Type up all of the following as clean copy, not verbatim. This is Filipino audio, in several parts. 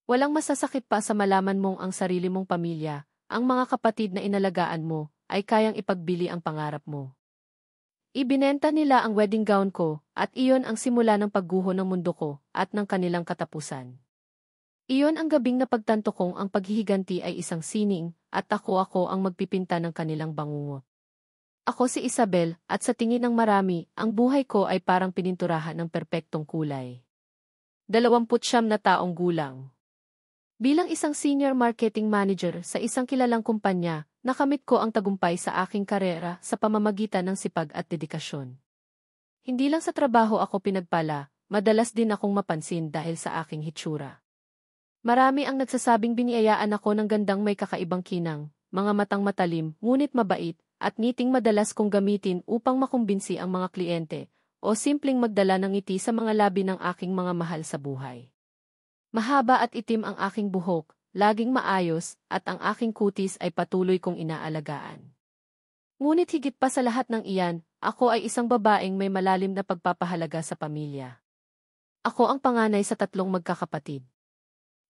Walang masasakit pa sa malaman mong ang sarili mong pamilya, ang mga kapatid na inalagaan mo, ay kayang ipagbili ang pangarap mo. Ibinenta nila ang wedding gown ko, at iyon ang simula ng pagguho ng mundo ko, at ng kanilang katapusan. Iyon ang gabing napagtanto kong ang paghihiganti ay isang sining, at ako ang magpipinta ng kanilang bangungot. Ako si Isabel, at sa tingin ng marami, ang buhay ko ay parang pininturahan ng perpektong kulay. 29 na taong gulang. Bilang isang senior marketing manager sa isang kilalang kumpanya, nakamit ko ang tagumpay sa aking karera sa pamamagitan ng sipag at dedikasyon. Hindi lang sa trabaho ako pinagpala, madalas din akong mapansin dahil sa aking hitsura. Marami ang nagsasabing biniyayaan ako ng gandang may kakaibang kinang, mga matang matalim, ngunit mabait, at ngiting madalas kong gamitin upang makumbinsi ang mga kliyente, o simpleng magdala ng ngiti sa mga labi ng aking mga mahal sa buhay. Mahaba at itim ang aking buhok, laging maayos, at ang aking kutis ay patuloy kong inaalagaan. Ngunit higit pa sa lahat ng iyan, ako ay isang babaeng may malalim na pagpapahalaga sa pamilya. Ako ang panganay sa 3 magkakapatid.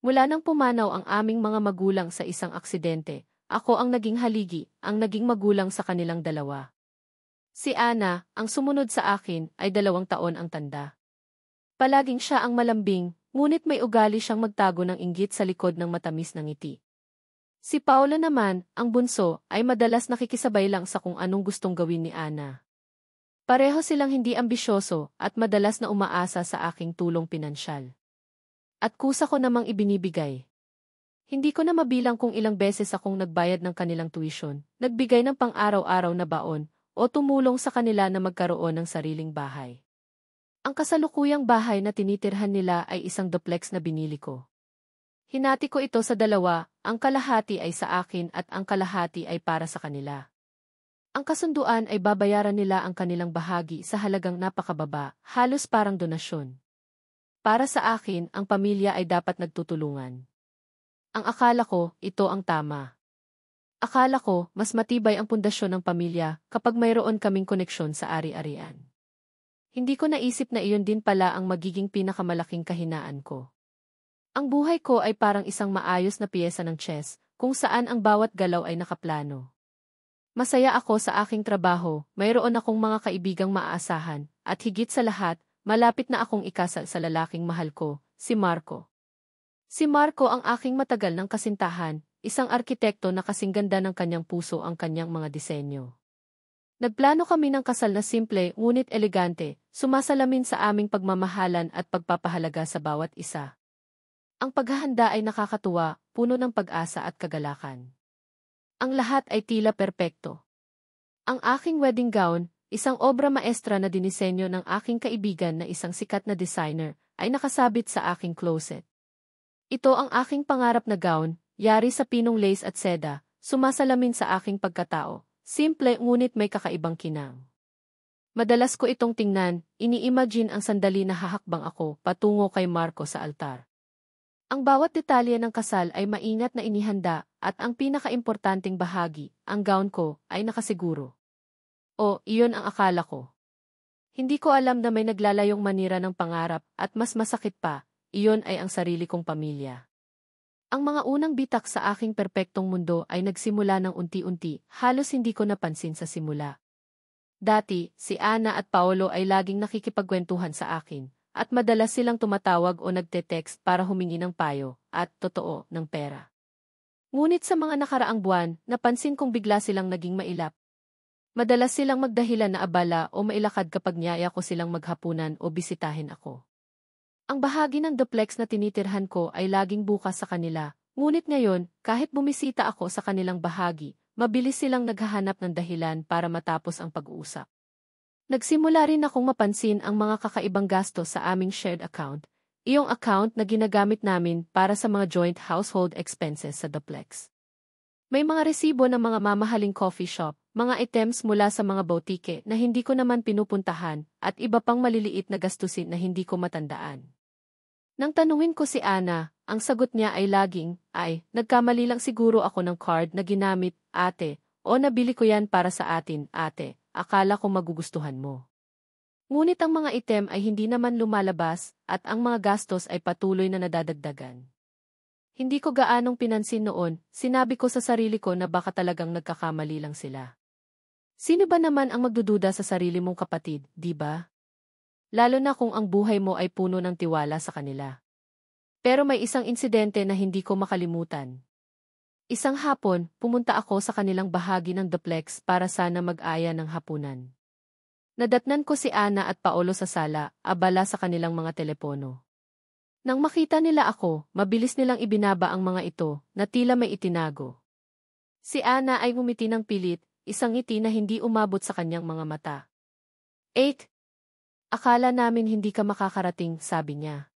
Mula nang pumanaw ang aming mga magulang sa isang aksidente, ako ang naging haligi, ang naging magulang sa kanilang 2. Si Ana, ang sumunod sa akin, ay 2 taon ang tanda. Palaging siya ang malambing, ngunit may ugali siyang magtago ng inggit sa likod ng matamis na ngiti. Si Paolo naman, ang bunso, ay madalas nakikisabay lang sa kung anong gustong gawin ni Ana. Pareho silang hindi ambisyoso at madalas na umaasa sa aking tulong pinansyal. At kusa ko namang ibinibigay. Hindi ko na mabilang kung ilang beses akong nagbayad ng kanilang tuition, nagbigay ng pang-araw-araw na baon, o tumulong sa kanila na magkaroon ng sariling bahay. Ang kasalukuyang bahay na tinitirhan nila ay isang duplex na binili ko. Hinati ko ito sa 2, ang kalahati ay sa akin at ang kalahati ay para sa kanila. Ang kasunduan ay babayaran nila ang kanilang bahagi sa halagang napakababa, halos parang donasyon. Para sa akin, ang pamilya ay dapat nagtutulungan. Ang akala ko, ito ang tama. Akala ko, mas matibay ang pundasyon ng pamilya kapag mayroon kaming koneksyon sa ari-arian. Hindi ko naisip na iyon din pala ang magiging pinakamalaking kahinaan ko. Ang buhay ko ay parang isang maayos na piyesa ng chess, kung saan ang bawat galaw ay nakaplano. Masaya ako sa aking trabaho, mayroon akong mga kaibigang maaasahan, at higit sa lahat, malapit na akong ikasal sa lalaking mahal ko, si Marco. Si Marco ang aking matagal ng kasintahan, isang arkitekto na kasing ganda ng kanyang puso ang kanyang mga disenyo. Nagplano kami ng kasal na simple ngunit elegante, sumasalamin sa aming pagmamahalan at pagpapahalaga sa bawat isa. Ang paghahanda ay nakakatuwa, puno ng pag-asa at kagalakan. Ang lahat ay tila perpekto. Ang aking wedding gown, isang obra maestra na dinisenyo ng aking kaibigan na isang sikat na designer, ay nakasabit sa aking closet. Ito ang aking pangarap na gown, yari sa pinong lace at seda, sumasalamin sa aking pagkatao. Simple ngunit may kakaibang kinang. Madalas ko itong tingnan, ini-imagine ang sandali na hahakbang ako patungo kay Marco sa altar. Ang bawat detalye ng kasal ay maingat na inihanda at ang pinakaimportanteng bahagi, ang gown ko, ay nakasiguro. O, iyon ang akala ko. Hindi ko alam na may naglalayong manira ng pangarap at mas masakit pa, iyon ay ang sarili kong pamilya. Ang mga unang bitak sa aking perpektong mundo ay nagsimula ng unti-unti, halos hindi ko napansin sa simula. Dati, si Ana at Paolo ay laging nakikipagkwentuhan sa akin, at madalas silang tumatawag o nagte-text para humingi ng payo, at totoo, ng pera. Ngunit sa mga nakaraang buwan, napansin kong bigla silang naging mailap. Madalas silang magdahilan na abala o mailakad kapag niyaya ko silang maghapunan o bisitahin ako. Ang bahagi ng duplex na tinitirhan ko ay laging bukas sa kanila, ngunit ngayon, kahit bumisita ako sa kanilang bahagi, mabilis silang naghahanap ng dahilan para matapos ang pag-uusap. Nagsimula rin akong mapansin ang mga kakaibang gastos sa aming shared account, iyong account na ginagamit namin para sa mga joint household expenses sa duplex. May mga resibo ng mga mamahaling coffee shop, mga items mula sa mga boutique na hindi ko naman pinupuntahan, at iba pang maliliit na gastusin na hindi ko matandaan. Nang tanungin ko si Ana, ang sagot niya ay laging, nagkamali lang siguro ako ng card na ginamit, ate, o nabili ko yan para sa atin, ate, akala ko magugustuhan mo. Ngunit ang mga item ay hindi naman lumalabas, at ang mga gastos ay patuloy na nadadagdagan. Hindi ko gaanong pinansin noon, sinabi ko sa sarili ko na baka talagang nagkakamali lang sila. Sino ba naman ang magdududa sa sarili mong kapatid, di ba? Lalo na kung ang buhay mo ay puno ng tiwala sa kanila. Pero may isang insidente na hindi ko makalimutan. Isang hapon, pumunta ako sa kanilang bahagi ng duplex para sana mag-aya ng hapunan. Nadatnan ko si Ana at Paolo sa sala, abala sa kanilang mga telepono. Nang makita nila ako, mabilis nilang ibinaba ang mga ito, na tila may itinago. Si Ana ay ngumiti ng pilit, isang ngiti na hindi umabot sa kanyang mga mata. 8. Akala namin hindi ka makakarating, sabi niya.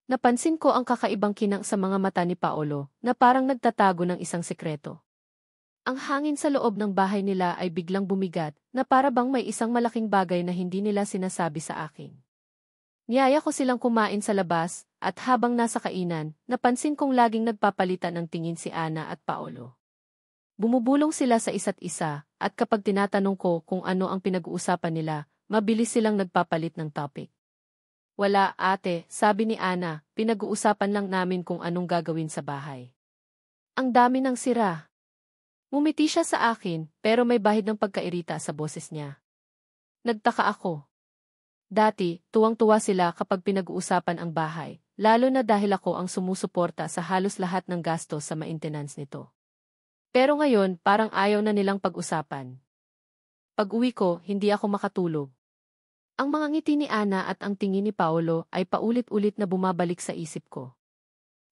Napansin ko ang kakaibang kinang sa mga mata ni Paolo, na parang nagtatago ng isang sekreto. Ang hangin sa loob ng bahay nila ay biglang bumigat, na para bang may isang malaking bagay na hindi nila sinasabi sa akin. Niyaya ko silang kumain sa labas, at habang nasa kainan, napansin kong laging nagpapalitan ng tingin si Ana at Paolo. Bumubulong sila sa isa't isa, at kapag tinatanong ko kung ano ang pinag-uusapan nila, mabilis silang nagpapalit ng topic. Wala, ate, sabi ni Ana, pinag-uusapan lang namin kung anong gagawin sa bahay. Ang dami ng sira. Ngumiti siya sa akin, pero may bahid ng pagkairita sa boses niya. Nagtaka ako. Dati, tuwang-tuwa sila kapag pinag-uusapan ang bahay, lalo na dahil ako ang sumusuporta sa halos lahat ng gasto sa maintenance nito. Pero ngayon, parang ayaw na nilang pag-usapan. Pag-uwi ko, hindi ako makatulog. Ang mga ngiti ni Ana at ang tingin ni Paolo ay paulit-ulit na bumabalik sa isip ko.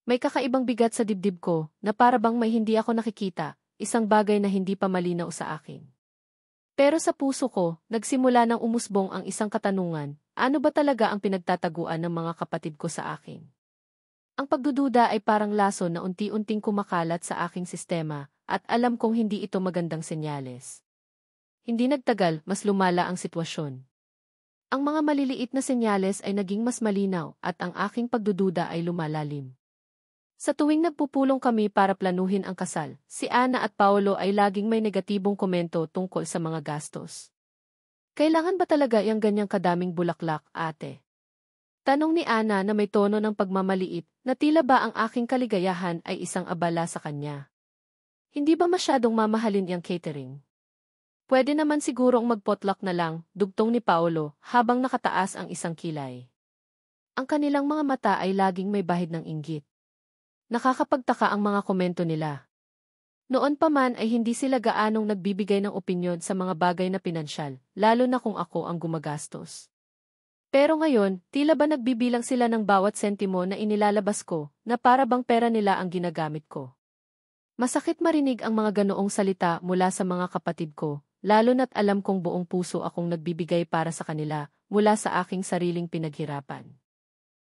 May kakaibang bigat sa dibdib ko na para bang may hindi ako nakikita, isang bagay na hindi pa malinaw sa akin. Pero sa puso ko, nagsimula nang umusbong ang isang katanungan, ano ba talaga ang pinagtataguan ng mga kapatid ko sa akin? Ang pagdududa ay parang laso na unti-unting kumakalat sa aking sistema at alam kong hindi ito magandang senyales. Hindi nagtagal, mas lumala ang sitwasyon. Ang mga maliliit na senyales ay naging mas malinaw at ang aking pagdududa ay lumalalim. Sa tuwing nagpupulong kami para planuhin ang kasal, si Ana at Paolo ay laging may negatibong komento tungkol sa mga gastos. Kailangan ba talaga yung ganyang kadaming bulaklak, ate? Tanong ni Ana na may tono ng pagmamaliit na tila ba ang aking kaligayahan ay isang abala sa kanya. Hindi ba masyadong mamahalin yung catering? Pwede naman sigurong mag-potluck na lang, dugtong ni Paolo, habang nakataas ang isang kilay. Ang kanilang mga mata ay laging may bahid ng inggit. Nakakapagtaka ang mga komento nila. Noon pa man ay hindi sila gaanong nagbibigay ng opinyon sa mga bagay na pinansyal, lalo na kung ako ang gumagastos. Pero ngayon, tila ba nagbibilang sila ng bawat sentimo na inilalabas ko, na para bang pera nila ang ginagamit ko. Masakit marinig ang mga ganoong salita mula sa mga kapatid ko, lalo na't alam kong buong puso akong nagbibigay para sa kanila, mula sa aking sariling pinaghirapan.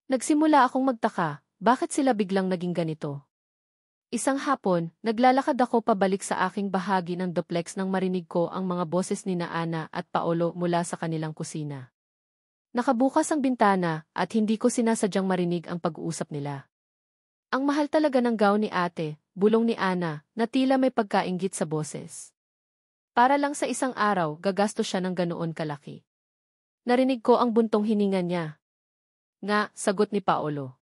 Nagsimula akong magtaka, bakit sila biglang naging ganito? Isang hapon, naglalakad ako pabalik sa aking bahagi ng duplex nang marinig ko ang mga boses ni Ana at Paolo mula sa kanilang kusina. Nakabukas ang bintana at hindi ko sinasadyang marinig ang pag-uusap nila. Ang mahal talaga ng gown ni ate, bulong ni Ana, na tila may pagkainggit sa boses. Para lang sa isang araw, gagastos siya ng ganoon kalaki. Narinig ko ang buntong hininga niya. Nga, sagot ni Paolo.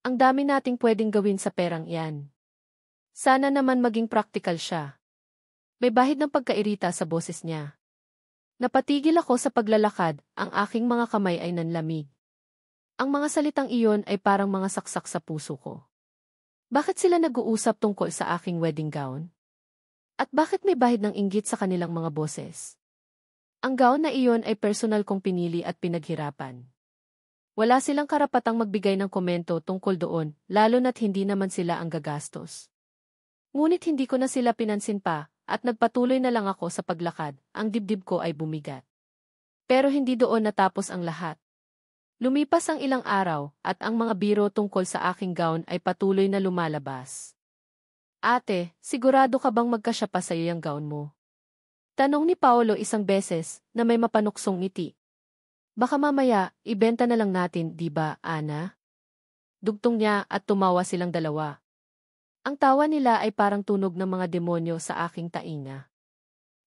Ang dami nating pwedeng gawin sa perang iyan. Sana naman maging practical siya. May bahid ng pagkairita sa boses niya. Napatigil ako sa paglalakad, ang aking mga kamay ay nanlamig. Ang mga salitang iyon ay parang mga saksak sa puso ko. Bakit sila nag-uusap tungkol sa aking wedding gown? At bakit may bahid ng inggit sa kanilang mga boses? Ang gown na iyon ay personal kong pinili at pinaghirapan. Wala silang karapatang magbigay ng komento tungkol doon, lalo na't hindi naman sila ang gagastos. Ngunit hindi ko na sila pinansin pa, at nagpatuloy na lang ako sa paglakad, ang dibdib ko ay bumigat. Pero hindi doon natapos ang lahat. Lumipas ang ilang araw, at ang mga biro tungkol sa aking gown ay patuloy na lumalabas. Ate, sigurado ka bang magkasya pa sa'yo yung gown mo? Tanong ni Paolo isang beses, na may mapanuksong ngiti. Baka mamaya, ibenta na lang natin, di ba, Ana? Dugtong niya at tumawa silang dalawa. Ang tawa nila ay parang tunog ng mga demonyo sa aking tainga.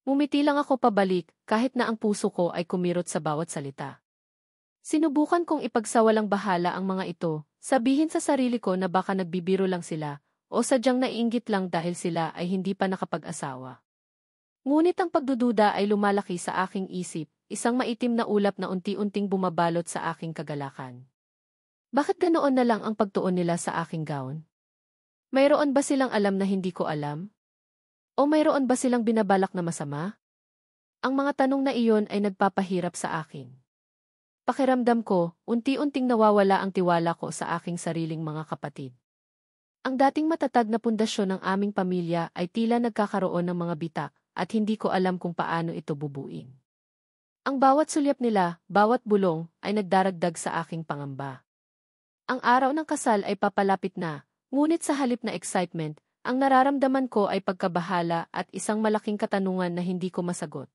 Ngumiti lang ako pabalik, kahit na ang puso ko ay kumirot sa bawat salita. Sinubukan kong ipagsawalang bahala ang mga ito, Sabihin sa sarili ko na baka nagbibiro lang sila, o sadyang naiinggit lang dahil sila ay hindi pa nakapag-asawa. Ngunit ang pagdududa ay lumalaki sa aking isip, isang maitim na ulap na unti-unting bumabalot sa aking kagalakan. Bakit ganoon na lang ang pagtuon nila sa aking gown? Mayroon ba silang alam na hindi ko alam? O mayroon ba silang binabalak na masama? Ang mga tanong na iyon ay nagpapahirap sa akin. Pakiramdam ko, unti-unting nawawala ang tiwala ko sa aking sariling mga kapatid. Ang dating matatag na pundasyon ng aming pamilya ay tila nagkakaroon ng mga bitak at hindi ko alam kung paano ito bubuin. Ang bawat sulyap nila, bawat bulong, ay nagdaragdag sa aking pangamba. Ang araw ng kasal ay papalapit na, ngunit sa halip na excitement, ang nararamdaman ko ay pagkabahala at isang malaking katanungan na hindi ko masagot.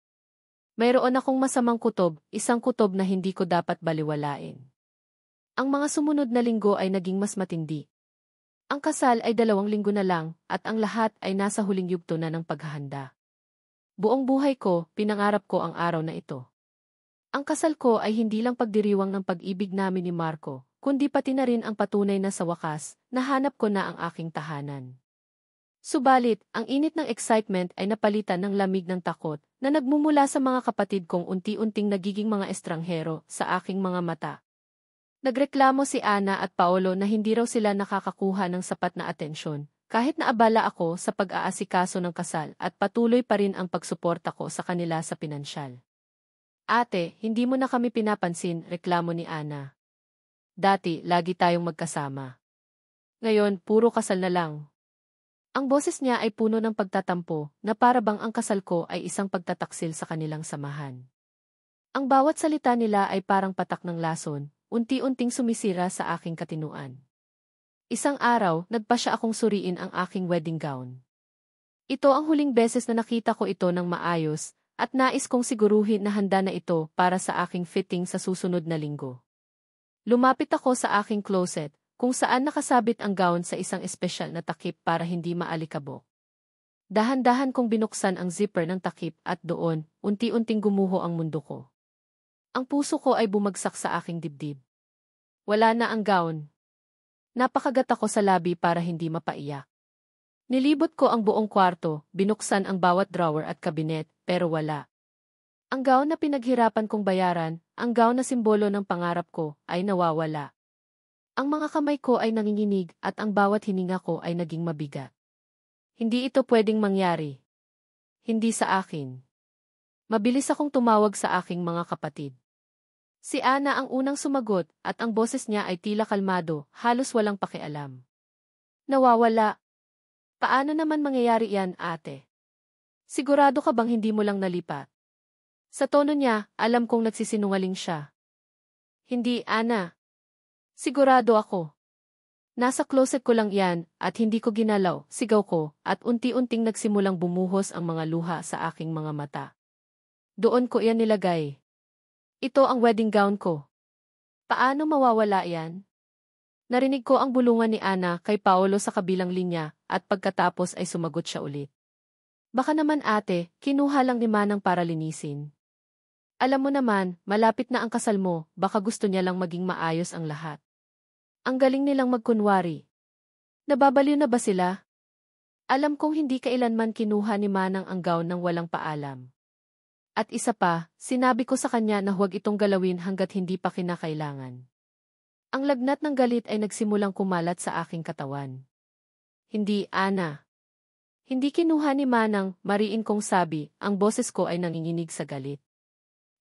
Mayroon akong masamang kutob, isang kutob na hindi ko dapat baliwalain. Ang mga sumunod na linggo ay naging mas matindi. Ang kasal ay 2 linggo na lang, at ang lahat ay nasa huling yugto na ng paghahanda. Buong buhay ko, pinangarap ko ang araw na ito. Ang kasal ko ay hindi lang pagdiriwang ng pag-ibig namin ni Marco, kundi pati na rin ang patunay na sa wakas, nahanap ko na ang aking tahanan. Subalit, ang init ng excitement ay napalitan ng lamig ng takot na nagmumula sa mga kapatid kong unti-unting nagiging mga estranghero sa aking mga mata. Nagreklamo si Ana at Paolo na hindi raw sila nakakakuha ng sapat na atensyon, kahit naabala ako sa pag-aasikaso ng kasal at patuloy pa rin ang pagsuporta ko sa kanila sa pinansyal. Ate, hindi mo na kami pinapansin, reklamo ni Ana. Dati, lagi tayong magkasama. Ngayon, puro kasal na lang. Ang boses niya ay puno ng pagtatampo na para bang ang kasal ko ay isang pagtataksil sa kanilang samahan. Ang bawat salita nila ay parang patak ng lason, unti-unting sumisira sa aking katinuan. Isang araw, nagpasya akong suriin ang aking wedding gown. Ito ang huling beses na nakita ko ito ng maayos, at nais kong siguruhin na handa na ito para sa aking fitting sa susunod na linggo. Lumapit ako sa aking closet, kung saan nakasabit ang gown sa isang espesyal na takip para hindi maalikabok. Dahan-dahan kong binuksan ang zipper ng takip at doon, unti-unting gumuho ang mundo ko. Ang puso ko ay bumagsak sa aking dibdib. Wala na ang gown. Napakagat ako sa labi para hindi mapaiyak. Nilibot ko ang buong kwarto, binuksan ang bawat drawer at kabinet, pero wala. Ang gown na pinaghirapan kong bayaran, ang gown na simbolo ng pangarap ko, ay nawawala. Ang mga kamay ko ay nanginginig at ang bawat hininga ko ay naging mabigat. Hindi ito pwedeng mangyari. Hindi sa akin. Mabilis akong tumawag sa aking mga kapatid. Si Ana ang unang sumagot at ang boses niya ay tila kalmado, halos walang pakialam. Nawawala. Paano naman mangyayari yan, ate? Sigurado ka bang hindi mo lang nalipat? Sa tono niya, alam kong nagsisinungaling siya. Hindi, Ana. Sigurado ako. Nasa closet ko lang yan, at hindi ko ginalaw, sigaw ko, at unti-unting nagsimulang bumuhos ang mga luha sa aking mga mata. Doon ko yan nilagay. Ito ang wedding gown ko. Paano mawawala yan? Narinig ko ang bulungan ni Ana kay Paolo sa kabilang linya, at pagkatapos ay sumagot siya ulit. Baka naman ate, kinuha lang ni Manang para linisin. Alam mo naman, malapit na ang kasal mo, baka gusto niya lang maging maayos ang lahat. Ang galing nilang magkunwari. Nababaliw na ba sila? Alam kong hindi kailanman kinuha ni Manang ang gown ng walang paalam. At isa pa, sinabi ko sa kanya na huwag itong galawin hanggat hindi pa kinakailangan. Ang lagnat ng galit ay nagsimulang kumalat sa aking katawan. Hindi, Ana. Hindi kinuha ni Manang, mariin kong sabi, ang boses ko ay nanginginig sa galit.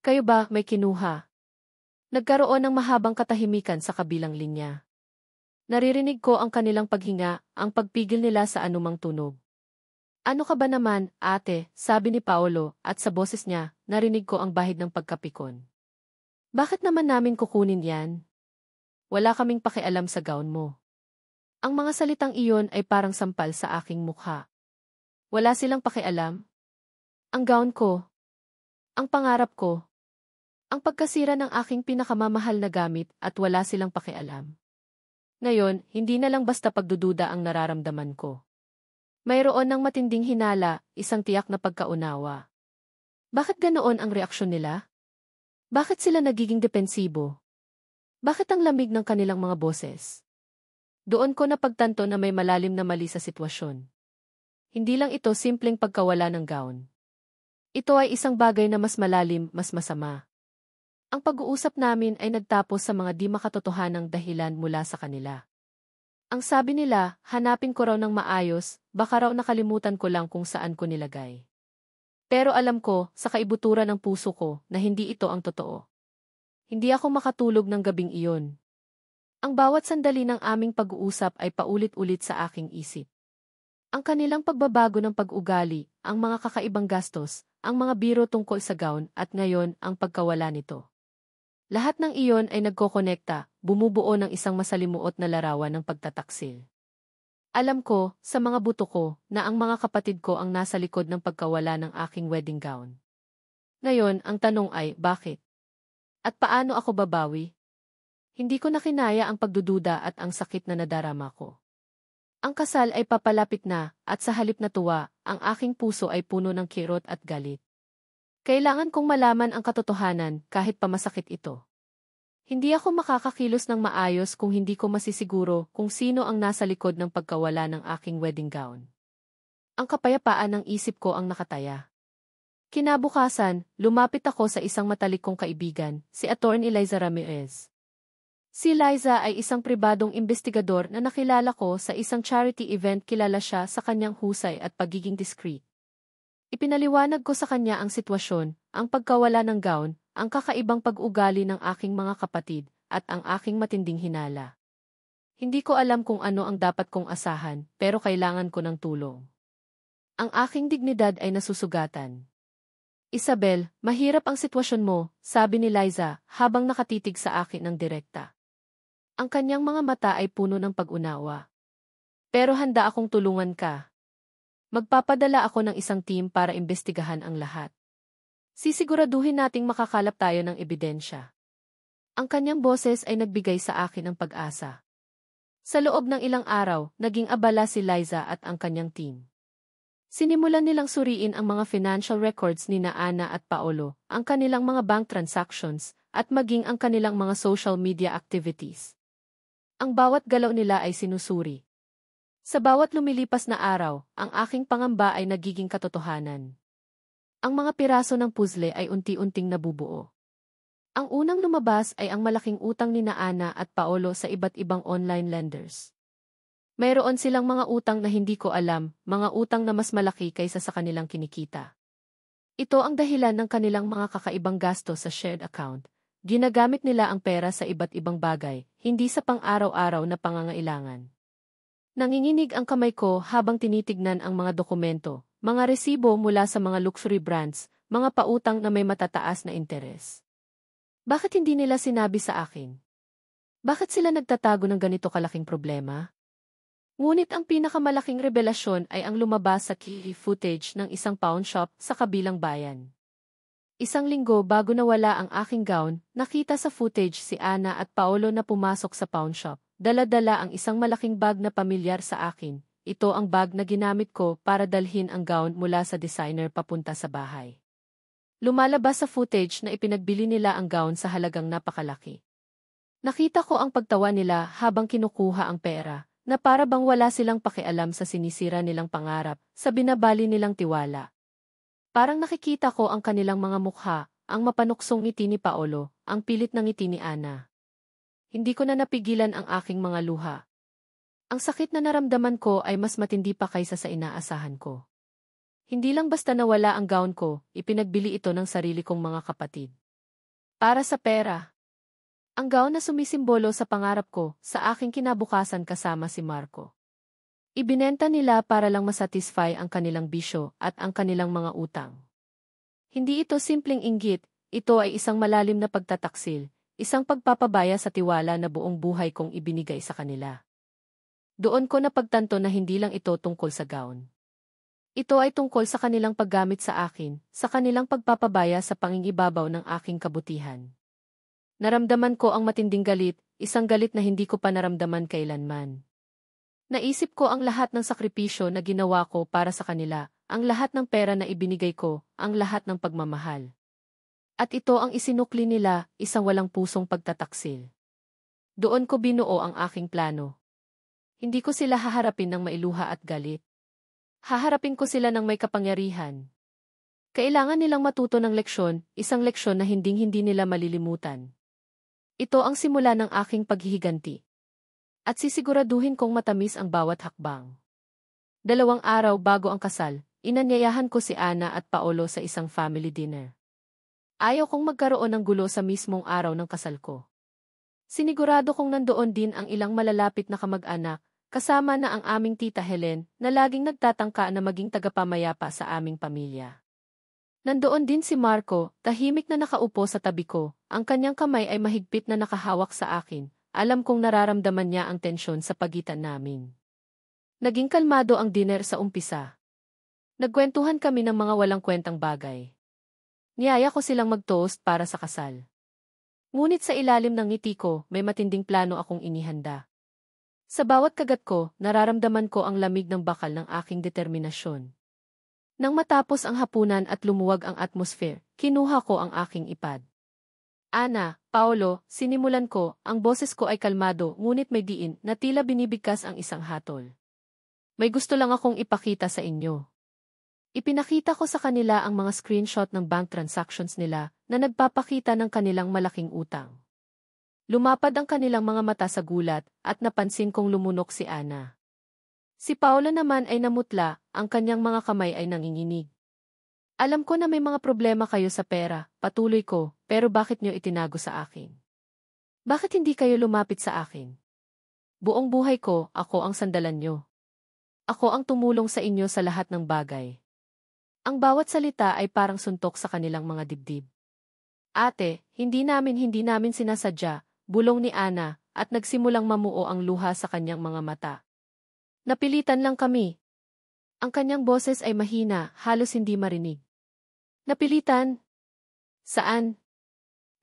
Kayo ba may kinuha? Nagkaroon ng mahabang katahimikan sa kabilang linya. Naririnig ko ang kanilang paghinga, ang pagpigil nila sa anumang tunog. Ano ka ba naman, ate, sabi ni Paolo, at sa boses niya, narinig ko ang bahid ng pagkapikon. Bakit naman namin kukunin yan? Wala kaming pakialam sa gown mo. Ang mga salitang iyon ay parang sampal sa aking mukha. Wala silang pakialam? Ang gown ko. Ang pangarap ko. Ang pagkasira ng aking pinakamamahal na gamit at wala silang pakialam. Ngayon, hindi na lang basta pagdududa ang nararamdaman ko. Mayroon ng matinding hinala, isang tiyak na pagkaunawa. Bakit ganoon ang reaksyon nila? Bakit sila nagiging depensibo? Bakit ang lamig ng kanilang mga boses? Doon ko napagtanto na may malalim na mali sa sitwasyon. Hindi lang ito simpleng pagkawala ng gown. Ito ay isang bagay na mas malalim, mas masama. Ang pag-uusap namin ay nagtapos sa mga di makatotohanang dahilan mula sa kanila. Ang sabi nila, hanapin ko raw ng maayos, baka raw nakalimutan ko lang kung saan ko nilagay. Pero alam ko, sa kaibuturan ng puso ko, na hindi ito ang totoo. Hindi ako makatulog ng gabing iyon. Ang bawat sandali ng aming pag-uusap ay paulit-ulit sa aking isip. Ang kanilang pagbabago ng pag-ugali, ang mga kakaibang gastos, ang mga biro tungkol sa gown at ngayon ang pagkawala nito. Lahat ng iyon ay nagkokonekta, bumubuo ng isang masalimuot na larawan ng pagtataksil. Alam ko, sa mga buto ko, na ang mga kapatid ko ang nasa likod ng pagkawala ng aking wedding gown. Ngayon, ang tanong ay, bakit? At paano ako babawi? Hindi ko na kinaya ang pagdududa at ang sakit na nadarama ko. Ang kasal ay papalapit na, at sa halip na tuwa, ang aking puso ay puno ng kirot at galit. Kailangan kong malaman ang katotohanan kahit pa masakit ito. Hindi ako makakakilos ng maayos kung hindi ko masisiguro kung sino ang nasa likod ng pagkawala ng aking wedding gown. Ang kapayapaan ng isip ko ang nakataya. Kinabukasan, lumapit ako sa isang matalik kong kaibigan, si Attorney Liza Ramirez. Si Liza ay isang pribadong investigador na nakilala ko sa isang charity event. Kilala siya sa kanyang husay at pagiging discreet. Ipinaliwanag ko sa kanya ang sitwasyon, ang pagkawala ng gown, ang kakaibang pag-ugali ng aking mga kapatid, at ang aking matinding hinala. Hindi ko alam kung ano ang dapat kong asahan, pero kailangan ko ng tulong. Ang aking dignidad ay nasusugatan. Isabel, mahirap ang sitwasyon mo, sabi ni Liza, habang nakatitig sa akin ng direkta. Ang kanyang mga mata ay puno ng pag-unawa. Pero handa akong tulungan ka. Magpapadala ako ng isang team para imbestigahan ang lahat. Sisiguraduhin nating makakalap tayo ng ebidensya. Ang kanyang boses ay nagbigay sa akin ng pag-asa. Sa loob ng ilang araw, naging abala si Liza at ang kanyang team. Sinimulan nilang suriin ang mga financial records ni Ana at Paolo, ang kanilang mga bank transactions, at maging ang kanilang mga social media activities. Ang bawat galaw nila ay sinusuri. Sa bawat lumilipas na araw, ang aking pangamba ay nagiging katotohanan. Ang mga piraso ng puzzle ay unti-unting nabubuo. Ang unang lumabas ay ang malaking utang ni Ana at Paolo sa iba't ibang online lenders. Mayroon silang mga utang na hindi ko alam, mga utang na mas malaki kaysa sa kanilang kinikita. Ito ang dahilan ng kanilang mga kakaibang gasto sa shared account. Ginagamit nila ang pera sa iba't ibang bagay, hindi sa pang-araw-araw na pangangailangan. Nanginginig ang kamay ko habang tinitignan ang mga dokumento, mga resibo mula sa mga luxury brands, mga pautang na may matataas na interes. Bakit hindi nila sinabi sa akin? Bakit sila nagtatago ng ganito kalaking problema? Ngunit ang pinakamalaking revelasyon ay ang lumabas sa key footage ng isang pawn shop sa kabilang bayan. Isang linggo bago nawala ang aking gown, nakita sa footage si Ana at Paolo na pumasok sa pawn shop. Dala-dala ang isang malaking bag na pamilyar sa akin. Ito ang bag na ginamit ko para dalhin ang gown mula sa designer papunta sa bahay. Lumalabas sa footage na ipinagbili nila ang gown sa halagang napakalaki. Nakita ko ang pagtawa nila habang kinukuha ang pera, na para bang wala silang pakialam sa sinisira nilang pangarap, sa binabali nilang tiwala. Parang nakikita ko ang kanilang mga mukha, ang mapanuksong ngiti ni Paolo, ang pilit ng ngiti ni Ana. Hindi ko na napigilan ang aking mga luha. Ang sakit na naramdaman ko ay mas matindi pa kaysa sa inaasahan ko. Hindi lang basta nawala ang gown ko, ipinagbili ito ng sarili kong mga kapatid. Para sa pera. Ang gown na sumisimbolo sa pangarap ko, sa aking kinabukasan kasama si Marco. Ibinenta nila para lang masatisfy ang kanilang bisyo at ang kanilang mga utang. Hindi ito simpleng inggit, ito ay isang malalim na pagtataksil. Isang pagpapabaya sa tiwala na buong buhay kong ibinigay sa kanila. Doon ko napagtanto na hindi lang ito tungkol sa gown. Ito ay tungkol sa kanilang paggamit sa akin, sa kanilang pagpapabaya sa pangingibabaw ng aking kabutihan. Naramdaman ko ang matinding galit, isang galit na hindi ko pa naramdaman kailanman. Naisip ko ang lahat ng sakripisyo na ginawa ko para sa kanila, ang lahat ng pera na ibinigay ko, ang lahat ng pagmamahal. At ito ang isinukli nila, isang walang pusong pagtataksil. Doon ko binuo ang aking plano. hindi ko sila haharapin ng mailuha at galit. Haharapin ko sila ng may kapangyarihan. Kailangan nilang matuto ng leksyon, isang leksyon na hinding-hindi nila malilimutan. Ito ang simula ng aking paghihiganti. At sisiguraduhin kong matamis ang bawat hakbang. 2 araw bago ang kasal, inanyayahan ko si Ana at Paolo sa isang family dinner. Ayaw kong magkaroon ng gulo sa mismong araw ng kasal ko. Sinigurado kong nandoon din ang ilang malalapit na kamag-anak, kasama na ang aming tita Helen, na laging nagtatangka na maging tagapamayapa sa aming pamilya. Nandoon din si Marco, tahimik na nakaupo sa tabi ko, ang kanyang kamay ay mahigpit na nakahawak sa akin, alam kong nararamdaman niya ang tensyon sa pagitan namin. Naging kalmado ang dinner sa umpisa. Nagkwentuhan kami ng mga walang kwentang bagay. Niyaya ko silang mag-toast para sa kasal. Ngunit sa ilalim ng ngiti ko, may matinding plano akong inihanda. Sa bawat kagat ko, nararamdaman ko ang lamig ng bakal ng aking determinasyon. Nang matapos ang hapunan at lumuwag ang atmosphere, kinuha ko ang aking ipad. Ana, Paolo, sinimulan ko, ang boses ko ay kalmado ngunit may diin na tila binibigkas ang isang hatol. May gusto lang akong ipakita sa inyo. Ipinakita ko sa kanila ang mga screenshot ng bank transactions nila na nagpapakita ng kanilang malaking utang. Lumapad ang kanilang mga mata sa gulat at napansin kong lumunok si Ana. Si Paolo naman ay namutla, ang kanyang mga kamay ay nanginginig. Alam ko na may mga problema kayo sa pera, patuloy ko, pero bakit nyo itinago sa akin? Bakit hindi kayo lumapit sa akin? Buong buhay ko, ako ang sandalan nyo. Ako ang tumulong sa inyo sa lahat ng bagay. Ang bawat salita ay parang suntok sa kanilang mga dibdib. Ate, hindi namin sinasadya, bulong ni Ana, at nagsimulang mamuo ang luha sa kanyang mga mata. Napilitan lang kami. Ang kanyang boses ay mahina, halos hindi marinig. Napilitan? Saan?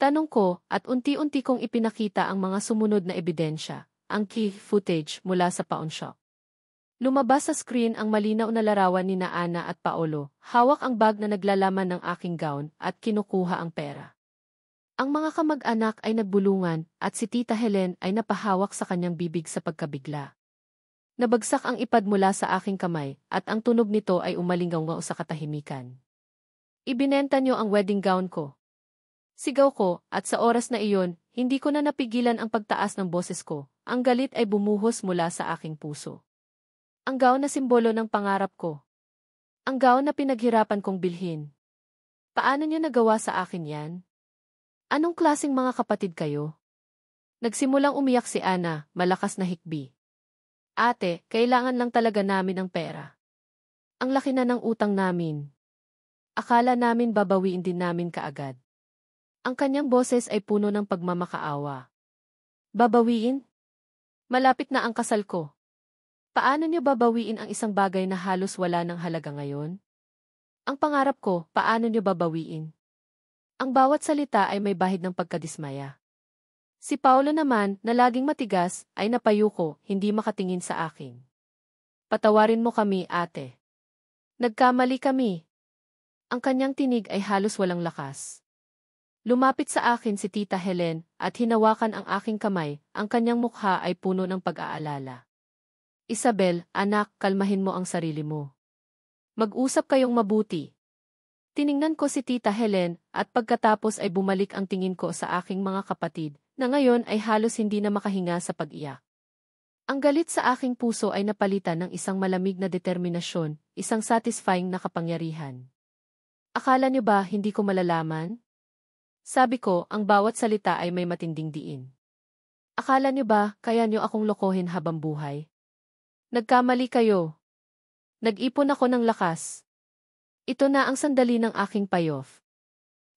Tanong ko, at unti-unti kong ipinakita ang mga sumunod na ebidensya, ang key footage mula sa pawnshop. Lumabas sa screen ang malinaw na larawan ni Ana at Paolo, hawak ang bag na naglalaman ng aking gown at kinukuha ang pera. Ang mga kamag-anak ay nagbulungan at si Tita Helen ay napahawak sa kanyang bibig sa pagkabigla. Nabagsak ang ipad mula sa aking kamay at ang tunog nito ay umalingaw sa katahimikan. Ibinenta niyo ang wedding gown ko. Sigaw ko at sa oras na iyon, hindi ko na napigilan ang pagtaas ng boses ko. Ang galit ay bumuhos mula sa aking puso. Ang gown na simbolo ng pangarap ko. Ang gown na pinaghirapan kong bilhin. Paano niyo nagawa sa akin yan? Anong klaseng mga kapatid kayo? Nagsimulang umiyak si Ana, malakas na hikbi. Ate, kailangan lang talaga namin ng pera. Ang laki na ng utang namin. Akala namin babawiin din namin kaagad. Ang kanyang boses ay puno ng pagmamakaawa. Babawiin? Malapit na ang kasal ko. Paano niyo babawiin ang isang bagay na halos wala ng halaga ngayon? Ang pangarap ko, paano niyo babawiin? Ang bawat salita ay may bahid ng pagkadismaya. Si Paolo naman, na laging matigas, ay napayuko, hindi makatingin sa akin. Patawarin mo kami, ate. Nagkamali kami. Ang kanyang tinig ay halos walang lakas. Lumapit sa akin si Tita Helen at hinawakan ang aking kamay, ang kanyang mukha ay puno ng pag-aalala. Isabel, anak, kalmahin mo ang sarili mo. Mag-usap kayong mabuti. Tiningnan ko si Tita Helen at pagkatapos ay bumalik ang tingin ko sa aking mga kapatid na ngayon ay halos hindi na makahinga sa pag-iyak. Ang galit sa aking puso ay napalitan ng isang malamig na determinasyon, isang satisfying na kapangyarihan. Akala niyo ba hindi ko malalaman? Sabi ko, ang bawat salita ay may matinding diin. Akala niyo ba kaya niyo akong lokohin habang buhay? Nagkamali kayo. Nag-ipon ako ng lakas. Ito na ang sandali ng aking payoff.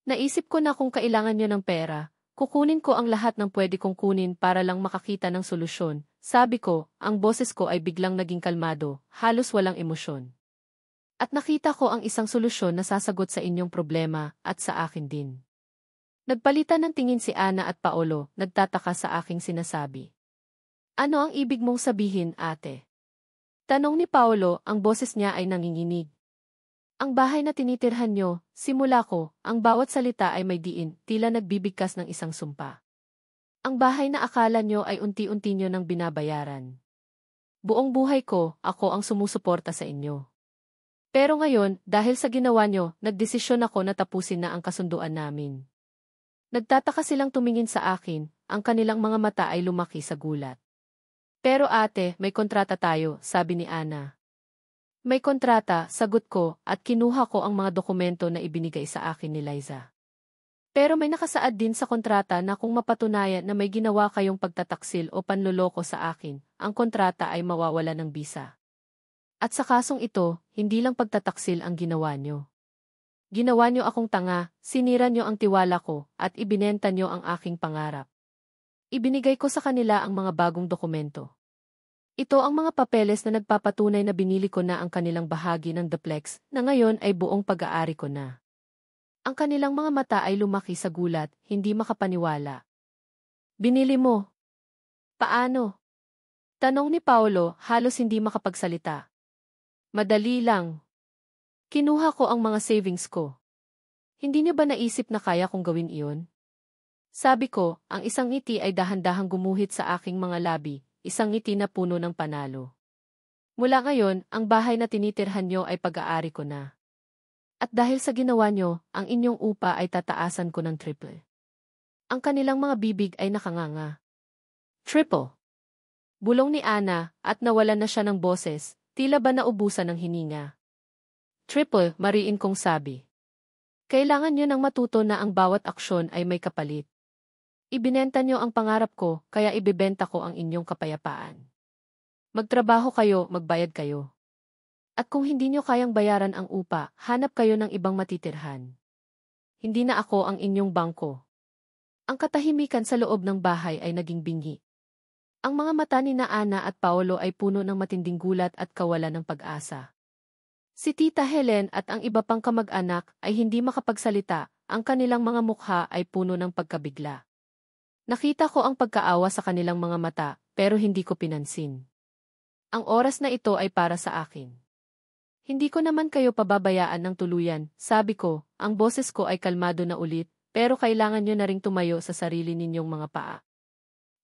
Naisip ko na kung kailangan niyo ng pera, kukunin ko ang lahat ng pwede kong kunin para lang makakita ng solusyon. Sabi ko, ang boses ko ay biglang naging kalmado, halos walang emosyon. At nakita ko ang isang solusyon na sasagot sa inyong problema at sa akin din. Nagpalitan ng tingin si Ana at Paolo, nagtataka sa aking sinasabi. Ano ang ibig mong sabihin, ate? Tanong ni Paolo, ang boses niya ay nanginginig. Ang bahay na tinitirhan nyo, simula ko, ang bawat salita ay may diin, tila nagbibigkas ng isang sumpa. Ang bahay na akala nyo ay unti-unti nyo nang binabayaran. Buong buhay ko, ako ang sumusuporta sa inyo. Pero ngayon, dahil sa ginawa nyo, nagdesisyon ako na tapusin na ang kasunduan namin. Nagtataka silang tumingin sa akin, ang kanilang mga mata ay lumaki sa gulat. Pero ate, may kontrata tayo, sabi ni Ana. May kontrata, sagot ko, at kinuha ko ang mga dokumento na ibinigay sa akin ni Liza. Pero may nakasaad din sa kontrata na kung mapatunayan na may ginawa kayong pagtataksil o panloloko sa akin, ang kontrata ay mawawala ng bisa. At sa kasong ito, hindi lang pagtataksil ang ginawa nyo. Ginawa nyo akong tanga, sinira nyo ang tiwala ko, at ibinenta nyo ang aking pangarap. Ibinigay ko sa kanila ang mga bagong dokumento. Ito ang mga papeles na nagpapatunay na binili ko na ang kanilang bahagi ng duplex na ngayon ay buong pag-aari ko na. Ang kanilang mga mata ay lumaki sa gulat, hindi makapaniwala. Binili mo? Paano? Tanong ni Paolo, halos hindi makapagsalita. Madali lang. Kinuha ko ang mga savings ko. Hindi niyo ba naisip na kaya kong gawin iyon? Sabi ko, ang isang ngiti ay dahan-dahang gumuhit sa aking mga labi, isang ngiti na puno ng panalo. Mula ngayon, ang bahay na tinitirhan niyo ay pag-aari ko na. At dahil sa ginawa niyo, ang inyong upa ay tataasan ko ng triple. Ang kanilang mga bibig ay nakanganga. Triple. Bulong ni Ana, at nawalan na siya ng boses, tila ba naubusan ng hininga. Triple, mariin kong sabi. Kailangan niyo nang matuto na ang bawat aksyon ay may kapalit. Ibinenta niyo ang pangarap ko, kaya ibebenta ko ang inyong kapayapaan. Magtrabaho kayo, magbayad kayo. At kung hindi niyo kayang bayaran ang upa, hanap kayo ng ibang matitirhan. Hindi na ako ang inyong bangko. Ang katahimikan sa loob ng bahay ay naging bingi. Ang mga mata ni Ana at Paolo ay puno ng matinding gulat at kawalan ng pag-asa. Si Tita Helen at ang iba pang kamag-anak ay hindi makapagsalita, ang kanilang mga mukha ay puno ng pagkabigla. Nakita ko ang pagkaawa sa kanilang mga mata, pero hindi ko pinansin. Ang oras na ito ay para sa akin. Hindi ko naman kayo pababayaan ng tuluyan, sabi ko, ang boses ko ay kalmado na ulit, pero kailangan nyo na ring tumayo sa sarili ninyong mga paa.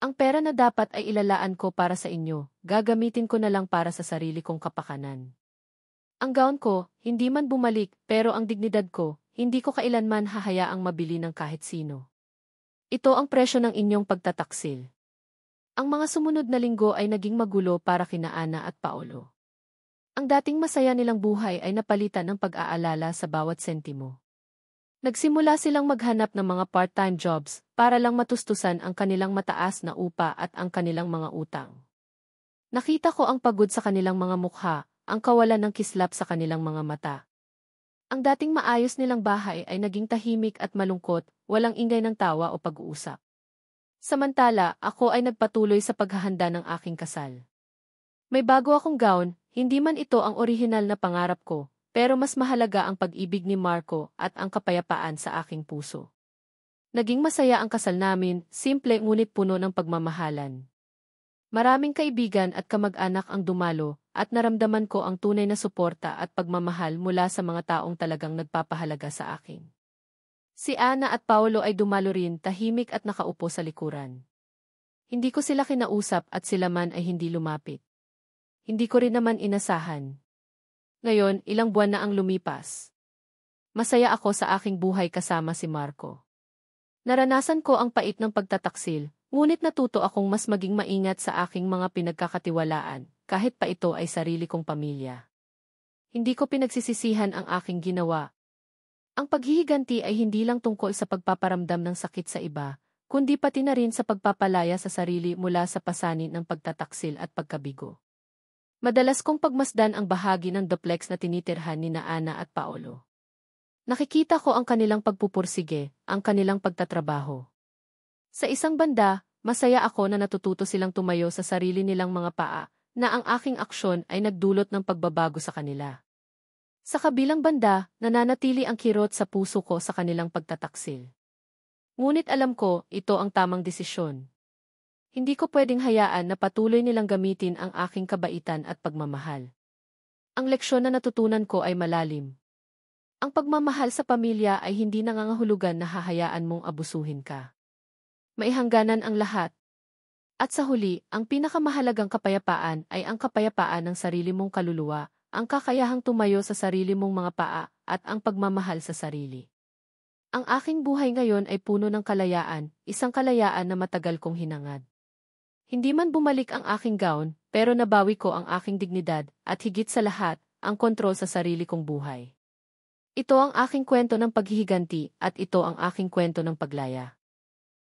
Ang pera na dapat ay ilalaan ko para sa inyo, gagamitin ko na lang para sa sarili kong kapakanan. Ang gown ko, hindi man bumalik, pero ang dignidad ko, hindi ko kailanman hahayaang mabili ng kahit sino. Ito ang presyo ng inyong pagtataksil. Ang mga sumunod na linggo ay naging magulo para kina Ana at Paolo. Ang dating masaya nilang buhay ay napalitan ng pag-aalala sa bawat sentimo. Nagsimula silang maghanap ng mga part-time jobs para lang matustusan ang kanilang mataas na upa at ang kanilang mga utang. Nakita ko ang pagod sa kanilang mga mukha, ang kawalan ng kislap sa kanilang mga mata. Ang dating maayos nilang bahay ay naging tahimik at malungkot, walang ingay ng tawa o pag-uusap. Samantala, ako ay nagpatuloy sa paghahanda ng aking kasal. May bago akong gown, hindi man ito ang orihinal na pangarap ko, pero mas mahalaga ang pag-ibig ni Marco at ang kapayapaan sa aking puso. Naging masaya ang kasal namin, simple ngunit puno ng pagmamahalan. Maraming kaibigan at kamag-anak ang dumalo, at naramdaman ko ang tunay na suporta at pagmamahal mula sa mga taong talagang nagpapahalaga sa akin. Si Ana at Paolo ay dumalo rin, tahimik at nakaupo sa likuran. Hindi ko sila kinausap at sila man ay hindi lumapit. Hindi ko rin naman inasahan. Ngayon, ilang buwan na ang lumipas. Masaya ako sa aking buhay kasama si Marco. Naranasan ko ang pait ng pagtataksil, ngunit natuto akong mas maging maingat sa aking mga pinagkakatiwalaan, kahit pa ito ay sarili kong pamilya. Hindi ko pinagsisisihan ang aking ginawa. Ang paghihiganti ay hindi lang tungkol sa pagpaparamdam ng sakit sa iba, kundi pati na rin sa pagpapalaya sa sarili mula sa pasanin ng pagtataksil at pagkabigo. Madalas kong pagmasdan ang bahagi ng duplex na tinitirhan ni Ana at Paolo. Nakikita ko ang kanilang pagpupursige, ang kanilang pagtatrabaho. Sa isang banda, masaya ako na natututo silang tumayo sa sarili nilang mga paa, na ang aking aksyon ay nagdulot ng pagbabago sa kanila. Sa kabilang banda, nananatili ang kirot sa puso ko sa kanilang pagtataksil. Ngunit alam ko, ito ang tamang desisyon. Hindi ko pwedeng hayaan na patuloy nilang gamitin ang aking kabaitan at pagmamahal. Ang leksyon na natutunan ko ay malalim. Ang pagmamahal sa pamilya ay hindi nangangahulugan na hahayaan mong abusuhin ka. Maihangganan ang lahat. At sa huli, ang pinakamahalagang kapayapaan ay ang kapayapaan ng sarili mong kaluluwa, ang kakayahang tumayo sa sarili mong mga paa, at ang pagmamahal sa sarili. Ang aking buhay ngayon ay puno ng kalayaan, isang kalayaan na matagal kong hinangad. Hindi man bumalik ang aking gown, pero nabawi ko ang aking dignidad, at higit sa lahat, ang kontrol sa sarili kong buhay. Ito ang aking kwento ng paghihiganti, at ito ang aking kwento ng paglaya.